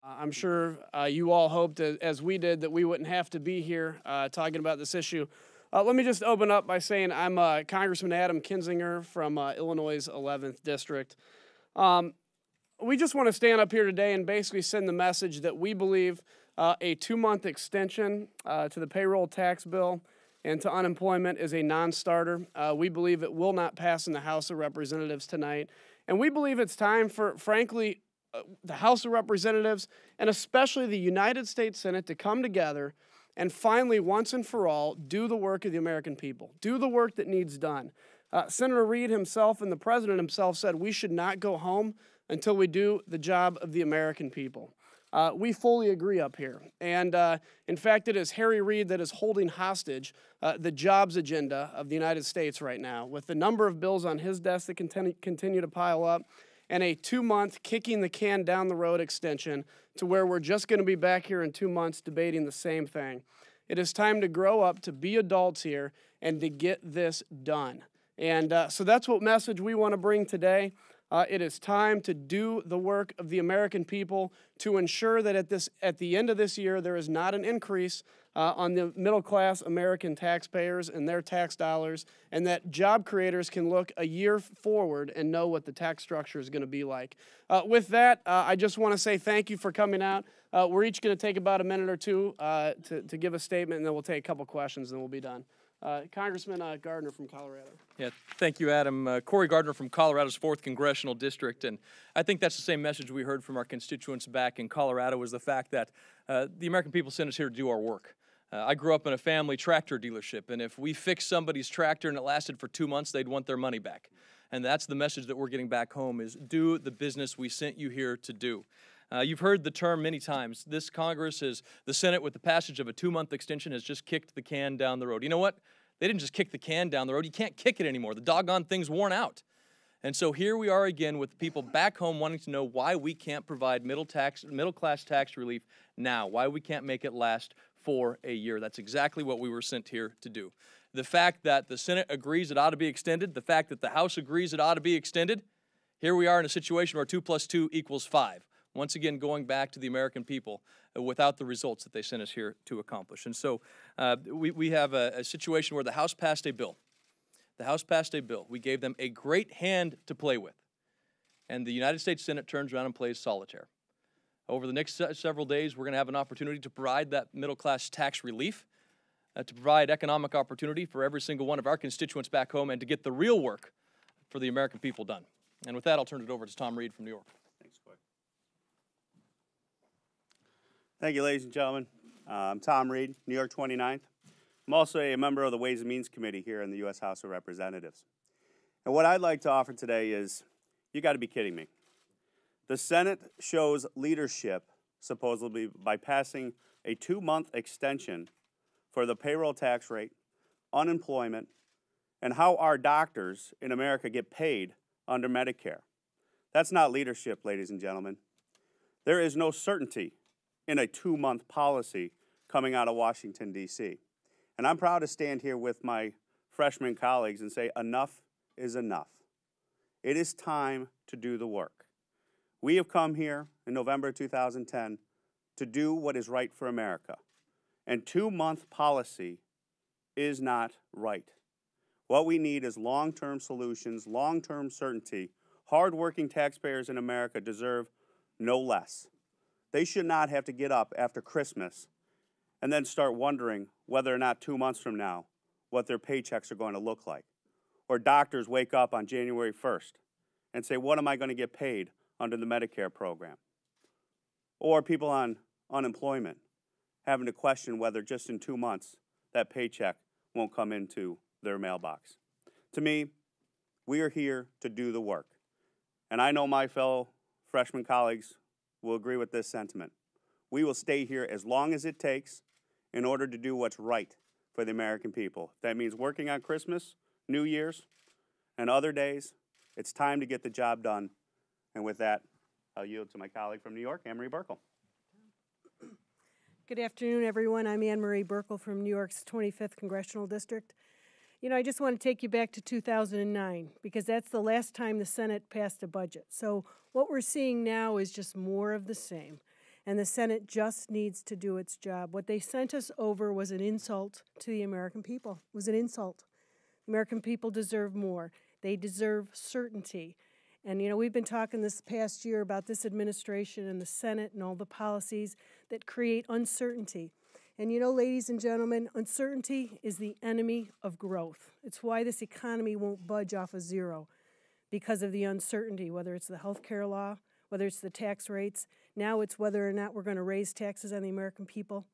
I'm sure you all hoped, as we did, that we wouldn't have to be here talking about this issue. Let me just open up by saying I'm Congressman Adam Kinzinger from Illinois' 11th District. We just want to stand up here today and basically send the message that we believe a 2-month extension to the payroll tax bill and to unemployment is a non-starter. We believe it will not pass in the House of Representatives tonight. And we believe it's time for, frankly, the House of Representatives and especially the United States Senate to come together and finally, once and for all, do the work of the American people. Do the work that needs done. Senator Reed himself and the President himself said we should not go home until we do the job of the American people. We fully agree up here. And in fact, it is Harry Reid that is holding hostage the jobs agenda of the United States right now, with the number of bills on his desk that continue to pile up, and a 2-month kicking the can down the road extension to where we're just going to be back here in 2 months debating the same thing. It is time to grow up, to be adults here, and to get this done. And so that's what message we want to bring today. It is time to do the work of the American people to ensure that at the end of this year there is not an increase on the middle-class American taxpayers and their tax dollars, and that job creators can look a year forward and know what the tax structure is going to be like. With that, I just want to say thank you for coming out. We're each going to take about a minute or two to give a statement, and then we'll take a couple questions, and then we'll be done. Congressman Gardner from Colorado. Yeah, thank you, Adam. Cory Gardner from Colorado's 4th Congressional District, and I think that's the same message we heard from our constituents back in Colorado, was the fact that the American people sent us here to do our work. I grew up in a family tractor dealership, and if we fixed somebody's tractor and it lasted for 2 months, they'd want their money back. And that's the message that we're getting back home, is do the business we sent you here to do. You've heard the term many times. This Congress, the Senate, with the passage of a 2-month extension, has just kicked the can down the road. You know what? They didn't just kick the can down the road. You can't kick it anymore. The doggone thing's worn out. And so here we are again with people back home wanting to know why we can't provide middle-class tax relief now, why we can't make it last for a year. That's exactly what we were sent here to do. The fact that the Senate agrees it ought to be extended, the fact that the House agrees it ought to be extended, here we are in a situation where 2 + 2 = 5. Once again, going back to the American people without the results that they sent us here to accomplish. And so we have a situation where the House passed a bill. The House passed a bill. We gave them a great hand to play with. And the United States Senate turns around and plays solitaire. Over the next several days, we're going to have an opportunity to provide that middle-class tax relief, to provide economic opportunity for every single one of our constituents back home, and to get the real work for the American people done. And with that, I'll turn it over to Tom Reed from New York. Thanks, Cory. Thank you, ladies and gentlemen. I'm Tom Reed, New York 29th. I'm also a member of the Ways and Means Committee here in the U.S. House of Representatives. And what I'd like to offer today is, you got to be kidding me. The Senate shows leadership, supposedly, by passing a 2-month extension for the payroll tax rate, unemployment, and how our doctors in America get paid under Medicare. That's not leadership, ladies and gentlemen. There is no certainty in a 2-month policy coming out of Washington, D.C. And I'm proud to stand here with my freshman colleagues and say enough is enough. It is time to do the work. We have come here in November 2010 to do what is right for America. And 2-month policy is not right. What we need is long-term solutions, long-term certainty. Hard-working taxpayers in America deserve no less. They should not have to get up after Christmas and then start wondering whether or not 2 months from now what their paychecks are going to look like. Or doctors wake up on January 1st and say, what am I going to get paid under the Medicare program? Or people on unemployment having to question whether just in 2 months that paycheck won't come into their mailbox. To me, we are here to do the work. And I know my fellow freshman colleagues will agree with this sentiment. We will stay here as long as it takes in order to do what's right for the American people. If that means working on Christmas, New Year's, and other days, it's time to get the job done. And with that, I'll yield to my colleague from New York, Ann Marie Buerkle. Good afternoon, everyone. I'm Ann Marie Buerkle from New York's 25th Congressional District. You know, I just want to take you back to 2009 because that's the last time the Senate passed a budget. So what we're seeing now is just more of the same. and the Senate just needs to do its job. What they sent us over was an insult to the American people. It was an insult. The American people deserve more. They deserve certainty. And, you know, we've been talking this past year about this administration and the Senate and all the policies that create uncertainty. And, you know, ladies and gentlemen, uncertainty is the enemy of growth. It's why this economy won't budge off of zero, because of the uncertainty, whether it's the health care law, whether it's the tax rates. Now it's whether or not we're going to raise taxes on the American people,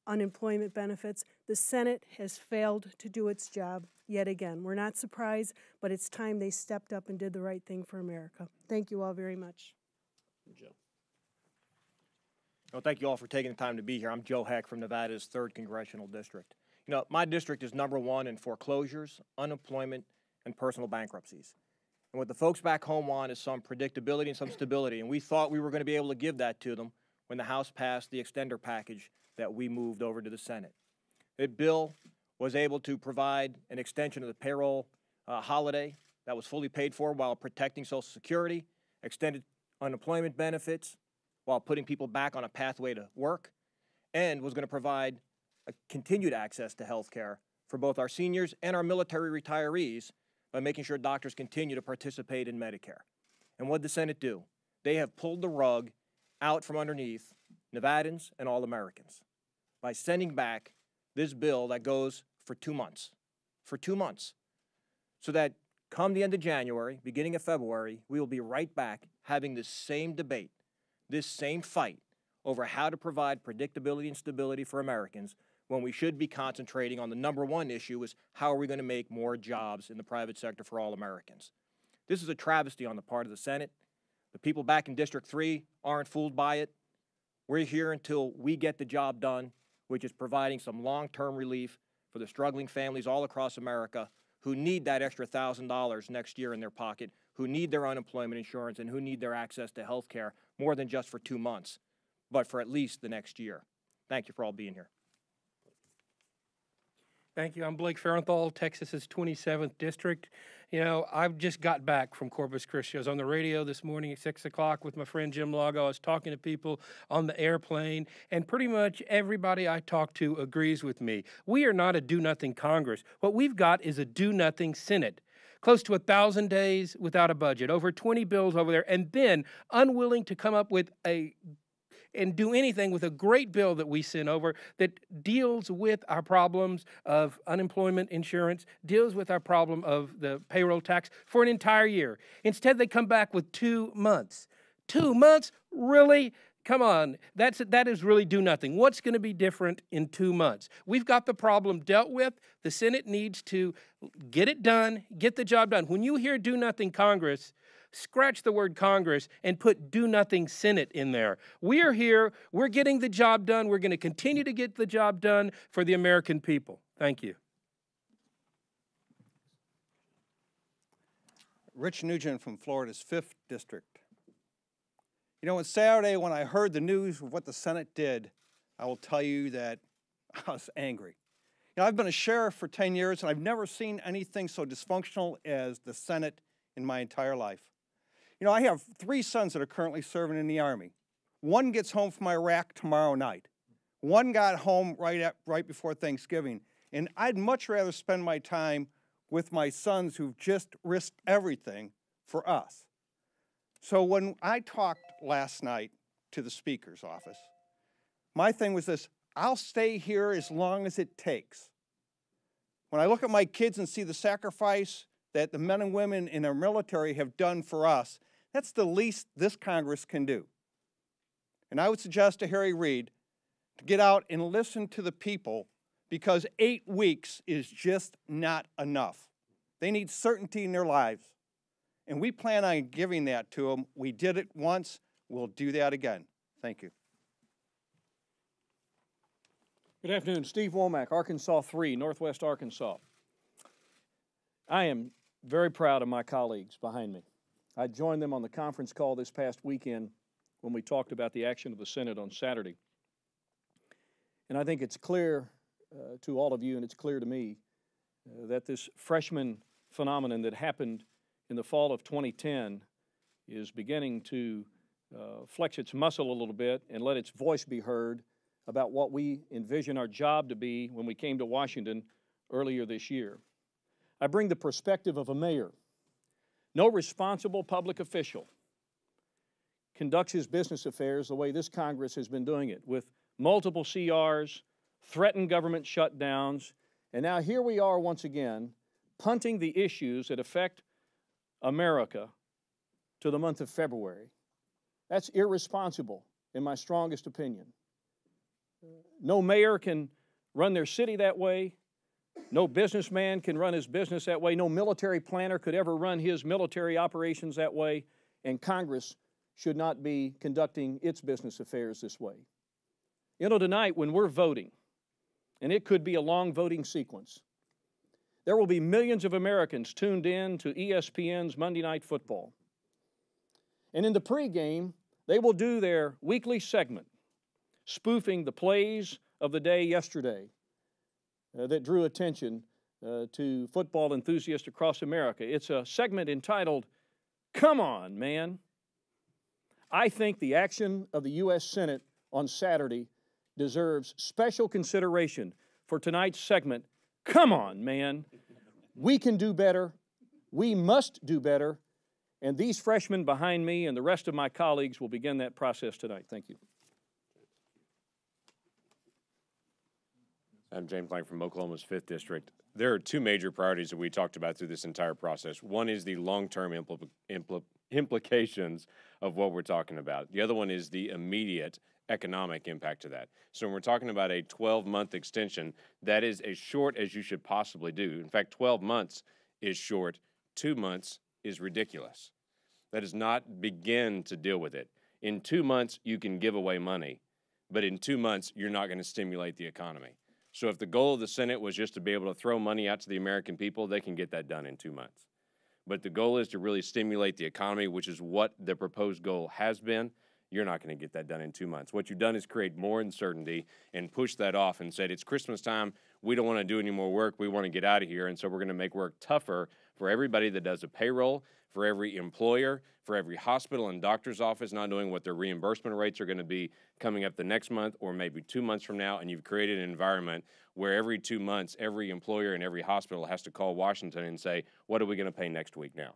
unemployment benefits. The Senate has failed to do its job yet again. We're not surprised, but it's time they stepped up and did the right thing for America. Thank you all very much. Joe. Well, thank you all for taking the time to be here. I'm Joe Heck from Nevada's 3rd Congressional District. You know, my district is #1 in foreclosures, unemployment, and personal bankruptcies. And what the folks back home want is some predictability and some stability, and we thought we were going to be able to give that to them when the House passed the extender package that we moved over to the Senate. That bill was able to provide an extension of the payroll holiday that was fully paid for while protecting Social Security, extended unemployment benefits while putting people back on a pathway to work, and was going to provide a continued access to health care for both our seniors and our military retirees by making sure doctors continue to participate in Medicare. And what did the Senate do? They have pulled the rug out from underneath Nevadans and all Americans by sending back this bill that goes for 2 months. For 2 months. So that come the end of January, beginning of February, we will be right back having this same debate, this same fight over how to provide predictability and stability for Americans when we should be concentrating on the #1 issue is how are we going to make more jobs in the private sector for all Americans. This is a travesty on the part of the Senate. The people back in District 3 aren't fooled by it. We're here until we get the job done, which is providing some long-term relief for the struggling families all across America who need that extra $1,000 next year in their pocket, who need their unemployment insurance, and who need their access to health care more than just for 2 months, but for at least the next year. Thank you for all being here. Thank you. I'm Blake Farenthold, Texas's 27th District. You know, I've just got back from Corpus Christi. I was on the radio this morning at 6 o'clock with my friend Jim Lago. I was talking to people on the airplane, and pretty much everybody I talked to agrees with me. We are not a do-nothing Congress. What we've got is a do-nothing Senate. Close to 1,000 days without a budget, over 20 bills over there, and then unwilling to come up with and do anything with a great bill that we sent over that deals with our problems of unemployment insurance, deals with our problem of the payroll tax for an entire year. Instead, they come back with 2 months. 2 months? Really? Come on, that is really do nothing. What's going to be different in 2 months? We've got the problem dealt with. The Senate needs to get it done, get the job done. When you hear do nothing Congress, scratch the word Congress and put do nothing Senate in there. We are here. We're getting the job done. We're going to continue to get the job done for the American people. Thank you. Richard Nugent from Florida's 5th District. You know, on Saturday when I heard the news of what the Senate did, I will tell you that I was angry. You know, I've been a sheriff for 10 years, and I've never seen anything so dysfunctional as the Senate in my entire life. You know, I have 3 sons that are currently serving in the Army. One gets home from Iraq tomorrow night. One got home right before Thanksgiving. And I'd much rather spend my time with my sons who've just risked everything for us. So when I talked last night to the Speaker's office, my thing was this: I'll stay here as long as it takes. When I look at my kids and see the sacrifice that the men and women in our military have done for us, that's the least this Congress can do. And I would suggest to Harry Reid to get out and listen to the people, because 8 weeks is just not enough. They need certainty in their lives. And we plan on giving that to them. We did it once. We'll do that again. Thank you. Good afternoon. Steve Womack, Arkansas 3, Northwest Arkansas. I am very proud of my colleagues behind me. I joined them on the conference call this past weekend when we talked about the action of the Senate on Saturday. And I think it's clear to all of you, and it's clear to me, that this freshman phenomenon that happened in the fall of 2010 is beginning to flex its muscle a little bit and let its voice be heard about what we envision our job to be when we came to Washington earlier this year. I bring the perspective of a mayor. No responsible public official conducts his business affairs the way this Congress has been doing it, with multiple CRs, threatened government shutdowns, and now here we are once again, punting the issues that affect America to the month of February. That's irresponsible, in my strongest opinion. No mayor can run their city that way. No businessman can run his business that way. No military planner could ever run his military operations that way. And Congress should not be conducting its business affairs this way. You know, tonight when we're voting, and it could be a long voting sequence, there will be millions of Americans tuned in to ESPN's Monday Night Football. And in the pregame, they will do their weekly segment, spoofing the plays of the day yesterday that drew attention to football enthusiasts across America. It's a segment entitled, "Come On, Man." I think the action of the U.S. Senate on Saturday deserves special consideration for tonight's segment, "Come On, Man." We can do better. We must do better. And these freshmen behind me and the rest of my colleagues will begin that process tonight. Thank you. I'm James Lankford from Oklahoma's 5th District. There are two major priorities that we talked about through this entire process. One is the long-term implications of what we're talking about. The other one is the immediate economic impact of that. So when we're talking about a 12-month extension, that is as short as you should possibly do. In fact, 12 months is short. 2 months is ridiculous. That does not begin to deal with it. In 2 months, you can give away money, but in 2 months, you're not going to stimulate the economy. So if the goal of the Senate was just to be able to throw money out to the American people, they can get that done in 2 months. But the goal is to really stimulate the economy, which is what the proposed goal has been. You're not going to get that done in 2 months. What you've done is create more uncertainty and push that off and said, it's Christmas time, we don't want to do any more work, we want to get out of here, and so we're going to make work tougher for everybody that does a payroll, for every employer, for every hospital and doctor's office, not knowing what their reimbursement rates are going to be coming up the next month or maybe 2 months from now, and you've created an environment where every 2 months, every employer and every hospital has to call Washington and say, what are we going to pay next week now?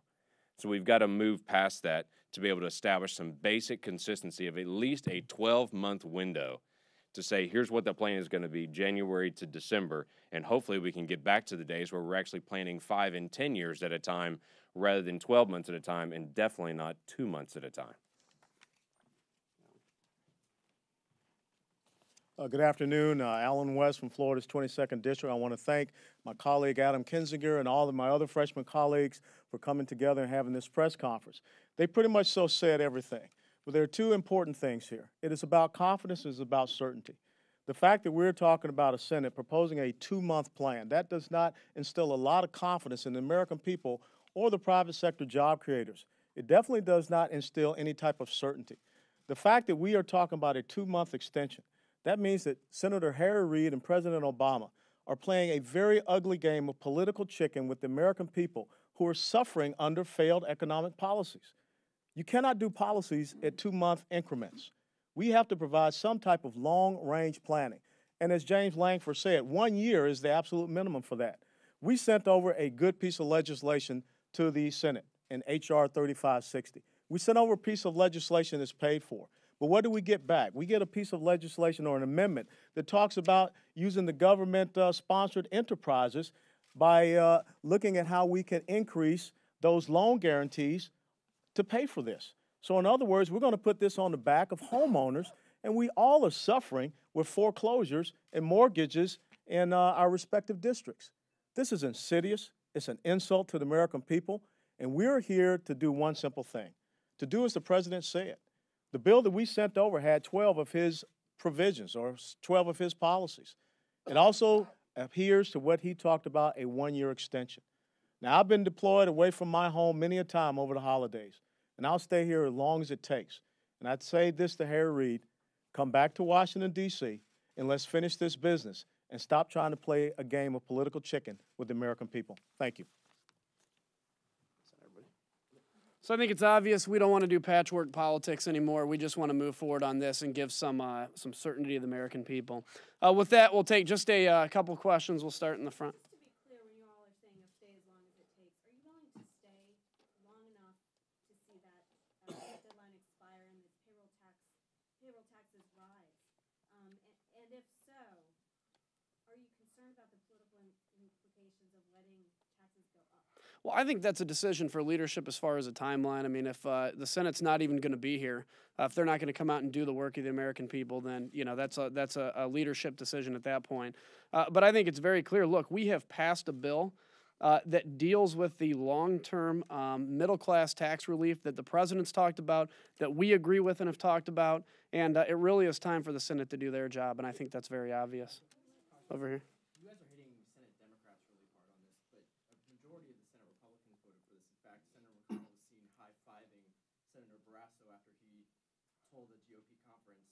So we've got to move past that to be able to establish some basic consistency of at least a 12-month window to say, here's what the plan is going to be January to December, and hopefully we can get back to the days where we're actually planning 5 and 10 years at a time rather than 12 months at a time, and definitely not 2 months at a time. Good afternoon. Allen West from Florida's 22nd District. I want to thank my colleague Adam Kinzinger and all of my other freshman colleagues for coming together and having this press conference. They pretty much so said everything. But there are two important things here. It is about confidence, it is about certainty. The fact that we're talking about a Senate proposing a 2-month plan, that does not instill a lot of confidence in the American people or the private sector job creators. It definitely does not instill any type of certainty. The fact that we are talking about a 2-month extension, that means that Senator Harry Reid and President Obama are playing a very ugly game of political chicken with the American people who are suffering under failed economic policies. You cannot do policies at 2-month increments. We have to provide some type of long-range planning. And as James Lankford said, 1 year is the absolute minimum for that. We sent over a good piece of legislation to the Senate in H.R. 3560. We sent over a piece of legislation that's paid for. But what do we get back? We get a piece of legislation or an amendment that talks about using the government-sponsored enterprises by looking at how we can increase those loan guarantees to pay for this. So in other words, we're going to put this on the back of homeowners, and we all are suffering with foreclosures and mortgages in our respective districts. This is insidious. It's an insult to the American people, and we're here to do one simple thing, to do as the president said. The bill that we sent over had 12 of his provisions or 12 of his policies. It also adheres to what he talked about, a 1-year extension. Now, I've been deployed away from my home many a time over the holidays, and I'll stay here as long as it takes. And I'd say this to Harry Reid, come back to Washington, D.C., and let's finish this business and stop trying to play a game of political chicken with the American people. Thank you. So I think it's obvious we don't want to do patchwork politics anymore. We just want to move forward on this and give some certainty to the American people. With that, we'll take just a couple questions. We'll start in the front. Just to be clear, when you all are saying you'll stay as long as it takes, are you willing to stay long enough to see that deadline expire and the payroll taxes rise? And if so, are you concerned about the political implications of letting taxes go up? Well, I think that's a decision for leadership as far as a timeline. I mean, if the Senate's not even going to be here, if they're not going to come out and do the work of the American people, then that's a leadership decision at that point. But I think it's very clear. Look, we have passed a bill that deals with the long-term middle-class tax relief that the president's talked about, that we agree with and have talked about, and it really is time for the Senate to do their job, and I think that's very obvious. Over here. You guys are hitting Senate Democrats really hard on this, but a majority of the Senate Republicans voted for this. In fact, Senator McConnell was seen high-fiving Senator Barrasso after he told the GOP caucus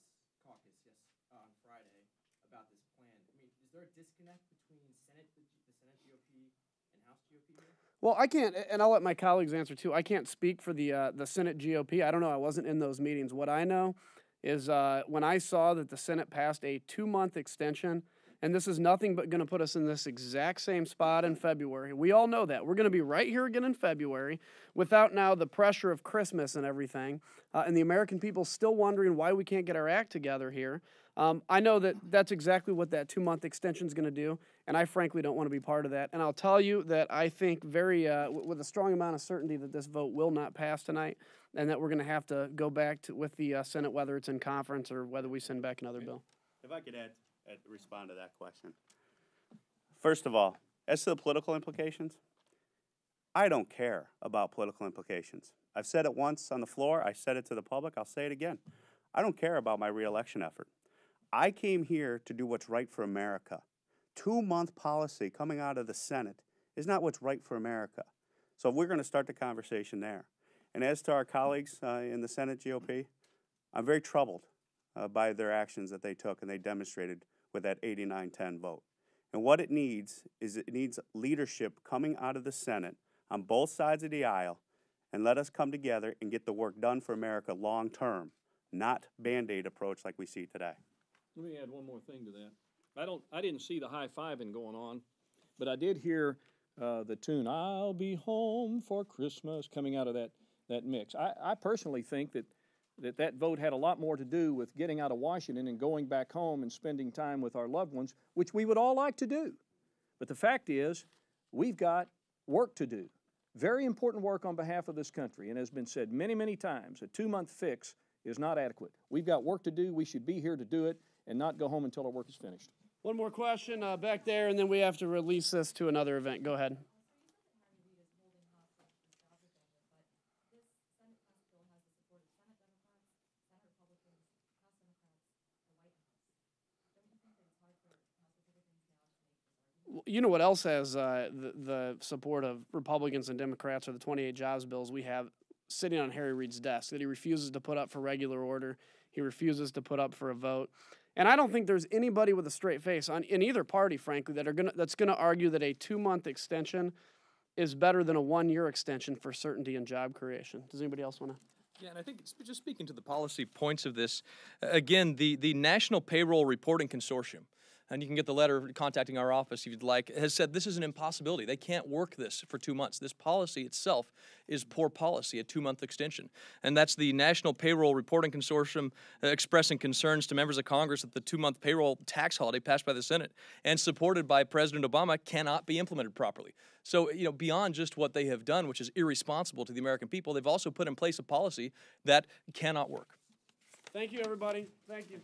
on Friday about this plan. I mean, is there a disconnect between the Senate GOP and House GOP here? Well, I can't, and I'll let my colleagues answer too. I can't speak for the Senate GOP. I don't know. I wasn't in those meetings. What I know is when I saw that the Senate passed a 2-month extension, and this is nothing but going to put us in this exact same spot in February. We all know that. We're going to be right here again in February without now the pressure of Christmas and everything, and the American people still wondering why we can't get our act together here. I know that that's exactly what that 2-month extension is going to do, and I frankly don't want to be part of that. And I'll tell you that I think with a strong amount of certainty that this vote will not pass tonight, and that we're going to have to go back with the Senate, whether it's in conference or whether we send back another bill. If I could respond to that question. First of all, as to the political implications, I don't care about political implications. I've said it once on the floor. I said it to the public. I'll say it again. I don't care about my reelection effort. I came here to do what's right for America. 2-month policy coming out of the Senate is not what's right for America. So we're going to start the conversation there. And as to our colleagues in the Senate GOP, I'm very troubled by their actions that they took and they demonstrated with that 89-10 vote. And what it needs is leadership coming out of the Senate on both sides of the aisle, and let us come together and get the work done for America long term, not Band-Aid approach like we see today. Let me add one more thing to that. I didn't see the high-fiving going on, but I did hear the tune "I'll Be Home for Christmas" coming out of that mix. I personally think that vote had a lot more to do with getting out of Washington and going back home and spending time with our loved ones, which we would all like to do. But the fact is, we've got work to do. Very important work on behalf of this country, and has been said many, many times, a 2-month fix is not adequate. We've got work to do. We should be here to do it and not go home until our work is finished. One more question back there, and then we have to release this to another event. Go ahead. You know what else has the support of Republicans and Democrats are the 28 jobs bills we have sitting on Harry Reid's desk that he refuses to put up for regular order. He refuses to put up for a vote. And I don't think there's anybody with a straight face in either party, frankly, that's going to argue that a 2-month extension is better than a 1-year extension for certainty and job creation. Does anybody else want to? Yeah, and I think just speaking to the policy points of this, again, the National Payroll Reporting Consortium, and you can get the letter contacting our office if you'd like, has said this is an impossibility. They can't work this for 2 months. This policy itself is poor policy, a 2-month extension. And that's the National Payroll Reporting Consortium expressing concerns to members of Congress that the 2-month payroll tax holiday passed by the Senate and supported by President Obama cannot be implemented properly. So, beyond just what they have done, which is irresponsible to the American people, they've also put in place a policy that cannot work. Thank you, everybody. Thank you.